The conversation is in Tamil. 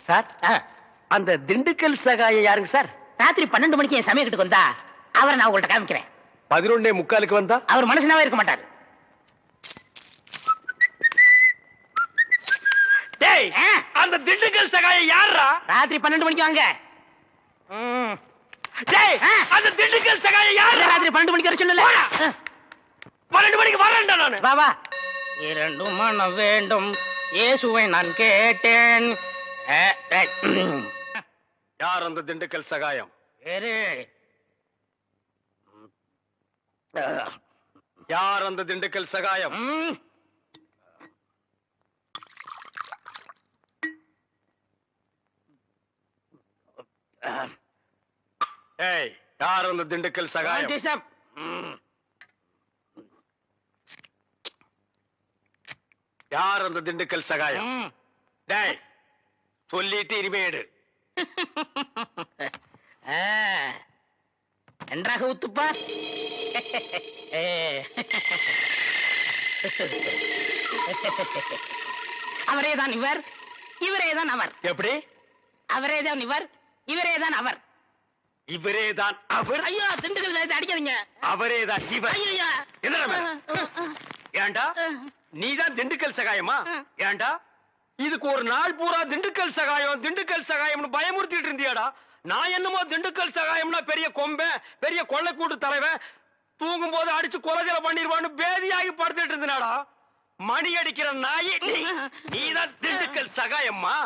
சார் அந்த திண்டுக்கல் சகாயம் யாருங்க சார்? ராத்திரி 12 மணிக்கு என் சமயத்துக்கு வந்தா அவரை நான் உங்கள்ட்ட காமிக்கிறேன். 11:45 வந்தா அவர் மனுஷனாவே இருக்க மாட்டாரு. டேய், அந்த திண்டுக்கல் சகாயம் யாரா? ராத்திரி 12 மணிக்கு வாங்க. டேய், அந்த திண்டுக்கல் சகாயம் யாரா? ராத்திரி 12 மணிக்கு வர சொல்லல. 12 மணிக்கு வரேன்டா நானு. வா வா. இரண்டும் மனம் வேண்டும் இயேசுவை நான் கேட்டேன். யார் அந்த திண்டுக்கல் சகாயம்? வேறு யார் அந்த திண்டுக்கல் சகாயம்? ஏய், யார் அந்த திண்டுக்கல் சகாயம்? யார் அந்த திண்டுக்கல் சகாயம்? டேய், சொல்லிட்டு இனிமேடு. நன்றாக ஊத்துப்பா. அவரேதான் இவர், இவரேதான் அவர். எப்படி? அவரேதான் இவர், இவரேதான் அவர். இவரேதான் அவர்? ஐயோ, திண்டுக்கல் சாயத்தை அடிக்காதீங்க. அவரேதான் இவர். ஐயா, என்ன ஏண்டா நீதான் திண்டுக்கல் சகாயமா? ஏண்டா இதுக்கு ஒரு நாள் பூரா திண்டுக்கல் சகாயம் திண்டுக்கல் சகாயம்னு பயமுறுத்திட்டு இருந்தியாடா. நான் என்னமோ திண்டுக்கல் சகாயம்னா பெரிய கொம்பன், பெரிய கொள்ளைக்கூட்டு தலைவன், தூங்கும் போது அடிச்சு கொலைஜல பண்ணிடுவான்னு பேதியாகி படுத்துட்டு இருந்தாடா. மணி அடிக்கிற நாய் நீதான் திண்டுக்கல் சகாயம்மா?